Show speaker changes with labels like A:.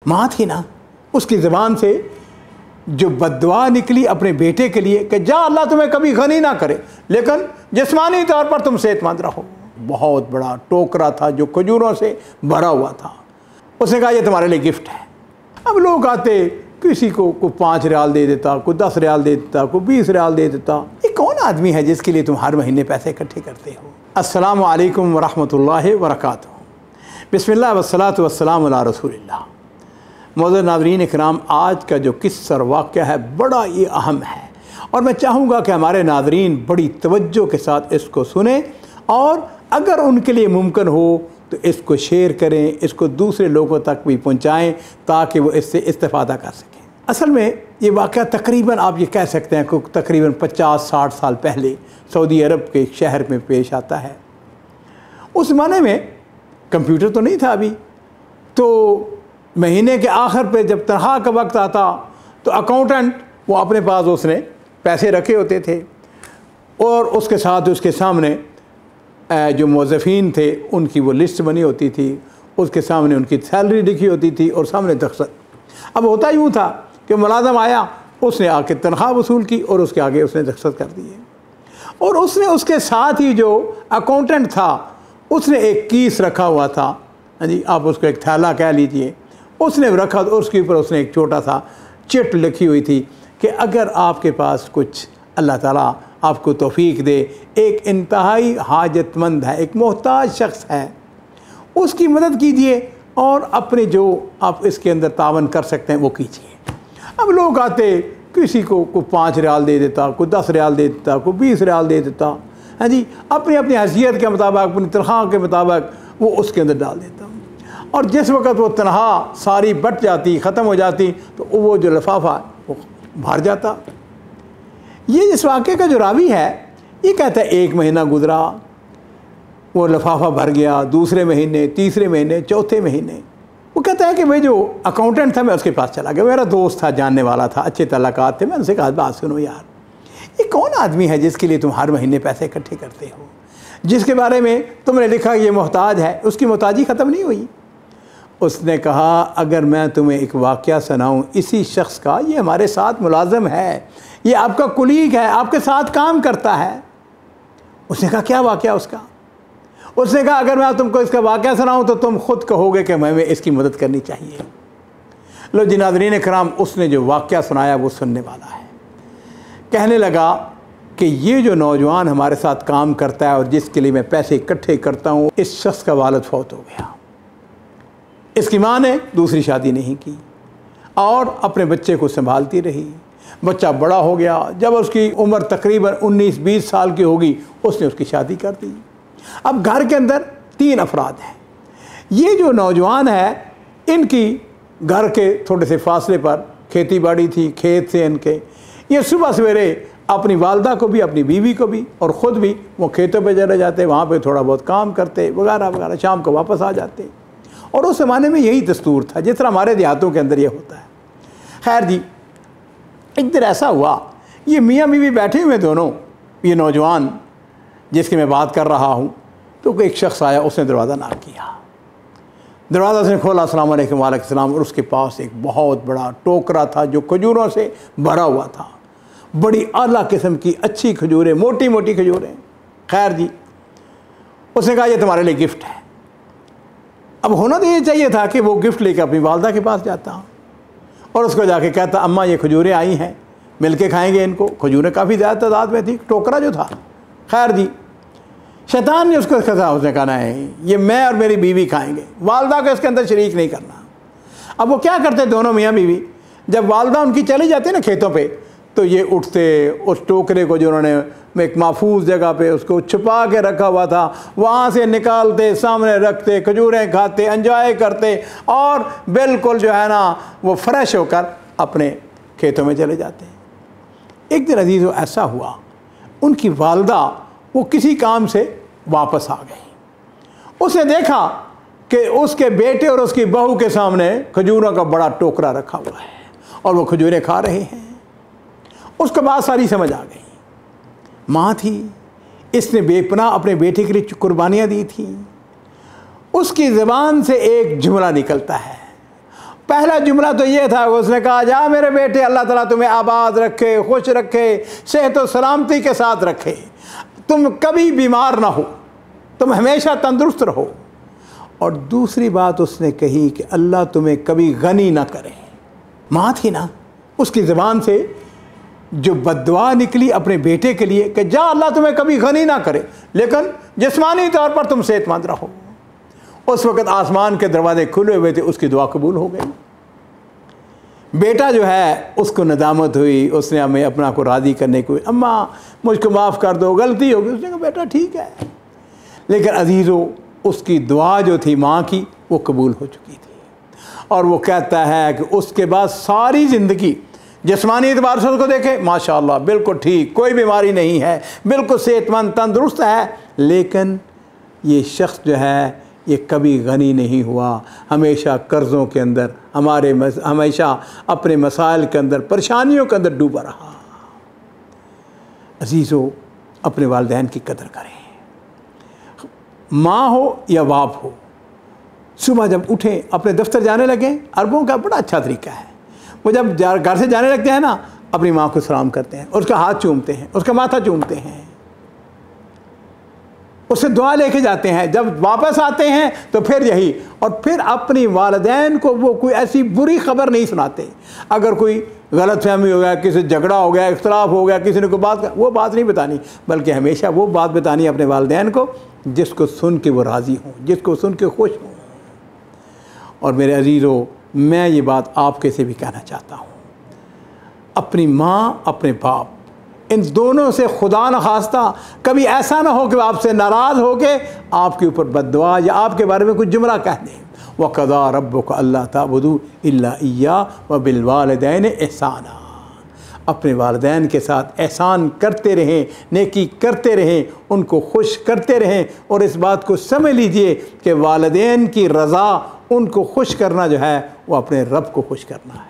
A: माँ थी ना, उसकी ज़बान से जो बद्दुआ निकली अपने बेटे के लिए कि जा अल्लाह तुम्हें कभी गनी ना करे, लेकिन जिस्मानी तौर पर तुम सेहतमंद रहो। बहुत बड़ा टोकरा था जो खजूरों से भरा हुआ था। उसने कहा ये तुम्हारे लिए गिफ्ट है। अब लोग आते, किसी को 5 रियाल दे देता, कोई 10 रियाल दे देता, कोई 20 रियाल दे देता। ये कौन आदमी है जिसके लिए तुम हर महीने पैसे इकट्ठे करते हो? अस्सलामु अलैकुम वरहमतुल्लाहि वबरकातुहू। बिस्मिल्लाह वस्सलातु वस्सलामु अला रसूलिल्लाह। मौजूद नाज़रीन इकराम, आज का जो किस्सा और वाक़या है बड़ा ही अहम है और मैं चाहूँगा कि हमारे नाज़रीन बड़ी तवज्जो के साथ इसको सुने और अगर उनके लिए मुमकिन हो तो इसको शेयर करें, इसको दूसरे लोगों तक भी पहुँचाएँ ताकि वो इससे इस्तेफ़ादा कर सकें। असल में ये वाक़या तकरीबन आप ये कह सकते हैं कि तकरीबन 50-60 साल पहले सऊदी अरब के एक शहर में पेश आता है। उस ज़माने में कंप्यूटर तो नहीं था अभी, तो महीने के आखिर पे जब तनख्वाह का वक्त आता तो अकाउंटेंट वो अपने पास उसने पैसे रखे होते थे और उसके साथ उसके सामने जो मुवज़्ज़फ़ीन थे उनकी वो लिस्ट बनी होती थी, उसके सामने उनकी सैलरी लिखी होती थी और सामने दस्तखत। अब होता यूँ था कि मुलाज़िम आया, उसने आके तनख्वाह वसूल की और उसके आगे उसने दस्तखत कर दिए और उसने उसके साथ ही जो अकाउंटेंट था उसने एक कीस रखा हुआ था, हाँ जी, आप उसको एक थैला कह लीजिए, उसने रखा और उसके ऊपर उसने एक छोटा सा चिट लिखी हुई थी कि अगर आपके पास कुछ अल्लाह ताला आपको तौफीक दे, एक इंतहाई हाजतमंद है, एक मोहताज शख्स है, उसकी मदद कीजिए और अपने जो आप इसके अंदर तावन कर सकते हैं वो कीजिए। अब लोग आते, किसी को 5 रियाल दे देता, कोई 10 रियाल दे देता, कोई 20 रियाल दे देता, हाँ जी, अपनी अपनी हैसियत के मुताबिक, अपनी तनख्वाह के मुताबिक वो उसके अंदर डाल देता। और जिस वक़्त वो तनख्वाह सारी बट जाती, ख़त्म हो जाती, तो वो जो लिफाफा वो भर जाता। ये इस वाक़े का जो रावी है ये कहता है 1 महीना गुज़रा, वो लिफाफा भर गया, दूसरे महीने, तीसरे महीने, चौथे महीने। वो कहता है कि भाई जो अकाउंटेंट था मैं उसके पास चला गया, मेरा दोस्त था, जानने वाला था, अच्छे तल्लुकात थे। मैं उनसे कहा बात सुनो यार, ये कौन आदमी है जिसके लिए तुम हर महीने पैसे इकट्ठे करते हो, जिसके बारे में तुमने लिखा ये मोहताज है, उसकी मोहताजी ख़त्म नहीं हुई। उसने कहा अगर मैं तुम्हें एक वाक़या सुनाऊं इसी शख्स का, ये हमारे साथ मुलाज़िम है, ये आपका कुलीग है, आपके साथ काम करता है। उसने कहा क्या वाक़या उसका? उसने कहा अगर मैं तुमको इसका वाक़या सुनाऊं तो तुम खुद कहोगे कि हमें इसकी मदद करनी चाहिए। लो जी नाज़रीन इकराम, उसने जो वाक़या सुनाया वो सुनने वाला है। कहने लगा कि ये जो नौजवान हमारे साथ काम करता है और जिसके लिए मैं पैसे इकट्ठे करता हूँ, इस शख्स का वालिद फौत हो गया। इसकी माँ ने दूसरी शादी नहीं की और अपने बच्चे को संभालती रही। बच्चा बड़ा हो गया, जब उसकी उम्र तकरीबन 19-20 साल की होगी उसने उसकी शादी कर दी। अब घर के अंदर 3 अफराद हैं। ये जो नौजवान है इनकी घर के थोड़े से फासले पर खेती बाड़ी थी, खेत से इनके, ये सुबह सवेरे अपनी वालदा को भी, अपनी बीवी को भी और ख़ुद भी वो खेतों पर चले जाते, वहाँ पे थोड़ा बहुत काम करते वगैरह वगैरह, शाम को वापस आ जाते। और उस ज़माने में यही दस्तूर था, जिस तरह हमारे देहातों के अंदर ये होता है। खैर जी, एक दिन ऐसा हुआ, ये मियाँ बीवी बैठे हुए दोनों, ये नौजवान जिसकी मैं बात कर रहा हूँ, तो एक शख्स आया, उसने दरवाज़ा नॉक किया। दरवाज़ा उसने खोला, अस्सलाम वालेकुम। वालेकुम सलाम। और उसके पास एक बहुत बड़ा टोकरा था जो खजूरों से भरा हुआ था, बड़ी आला किस्म की अच्छी खजूरें, मोटी मोटी खजूरें। खैर जी, उसने कहा ये तुम्हारे लिए गिफ्ट है। अब होना तो ये चाहिए था कि वो गिफ्ट लेकर अपनी वालदा के पास जाता और उसको जाके कहता अम्मा ये खजूरें आई हैं, मिल के खाएँगे इनको। खजूरें काफ़ी ज़्यादा तादाद में थी, टोकरा जो था। खैर जी, शैतान ने उसको कहा, उसने कहा नहीं, ये मैं और मेरी बीवी खाएंगे, वालदा को इसके अंदर शरीक नहीं करना। अब वो क्या करते दोनों मियाँ बीवी, जब वालदा उनकी चली जाती ना खेतों पे, तो ये उठते उस टोकरे को जो उन्होंने एक महफूज जगह पे उसको छुपा के रखा हुआ था वहाँ से निकालते, सामने रखते, खजूरें खाते, एंजॉय करते और बिल्कुल जो है ना वो फ्रेश होकर अपने खेतों में चले जाते। एक दिन अजीज़ों ऐसा हुआ, उनकी वालदा वो किसी काम से वापस आ गई। उसने देखा कि उसके बेटे और उसकी बहू के सामने खजूरों का बड़ा टोकरा रखा हुआ है और वो खजूरें खा रहे हैं। उसके बाद सारी समझ आ गई। माँ थी, इसने बेपनाह अपने बेटे के लिए कुर्बानियाँ दी थी। उसकी ज़बान से एक जुमला निकलता है पहला जुमला तो ये था, उसने कहा जा मेरे बेटे, अल्लाह ताला तुम्हें आबाद रखे, खुश रखे, सेहत और सलामती के साथ रखे, तुम कभी बीमार ना हो, तुम हमेशा तंदुरुस्त रहो। और दूसरी बात उसने कही कि अल्लाह तुम्हें कभी गनी ना करे। माँ थी ना, उसकी ज़बान से जो बद्दुआ निकली अपने बेटे के लिए कि जा अल्लाह तुम्हें कभी गनी ना करे, लेकिन जिस्मानी तौर पर तुम सेहतमंद रहो। उस वक़्त आसमान के दरवाजे खुले हुए थे, उसकी दुआ कबूल हो गई। बेटा जो है उसको नदामत हुई, उसने हमें अपना को राज़ी करने को, अम्मा मुझको माफ़ कर दो, गलती होगी। उसने कहा बेटा ठीक है, लेकिन अजीज़ों उसकी दुआ जो थी माँ की वो कबूल हो चुकी थी। और वो कहता है कि उसके बाद सारी ज़िंदगी जिस्मानी एतबार से उसको देखे माशाअल्लाह बिल्कुल ठीक, कोई बीमारी नहीं है, बिल्कुल सेहतमंद तंदुरुस्त है, लेकिन ये शख्स जो है ये कभी गनी नहीं हुआ, हमेशा कर्ज़ों के अंदर, हमेशा अपने मसाइल के अंदर, परेशानियों के अंदर डूबा रहा। अजीज़ों अपने वालिदैन की कदर करें, माँ हो या बाप हो। सुबह जब उठें अपने दफ्तर जाने लगें, अरबों का बड़ा अच्छा तरीका है, वो जब घर से जाने लगते हैं ना अपनी माँ को सलाम करते हैं, उसका हाथ चूमते हैं, उसका माथा चूमते हैं, उससे दुआ लेके जाते हैं। जब वापस आते हैं तो फिर यही, और फिर अपनी वालिदैन को वो कोई ऐसी बुरी खबर नहीं सुनाते। अगर कोई गलतफहमी हो गया, किसी से झगड़ा हो गया, इख्तलाफ हो गया, किसी ने कोई बात, वो बात नहीं बतानी, बल्कि हमेशा वो बात बतानी अपने वालिदैन को जिसको सुन के वो राज़ी हों, जिसको सुन के खुश हों। और मेरे अजीज़ों मैं ये बात आपके से भी कहना चाहता हूँ, अपनी माँ अपने बाप इन दोनों से खुदा न खास्ता कभी ऐसा ना हो कि आपसे नाराज़ हो के आपके ऊपर बद्दुआ या आपके बारे में कुछ जुमला कह दें। वक़ज़ा रब्बुका अल्ला ताबुदू इल्ला इय्या व बिल वालिदैनि एहसाना। अपने वालिदैन के साथ एहसान करते रहें, नेकी करते रहें, उनको खुश करते रहें। और इस बात को समझ लीजिए कि वालिदैन की रज़ा, उनको खुश करना जो है वो अपने रब को खुश करना है।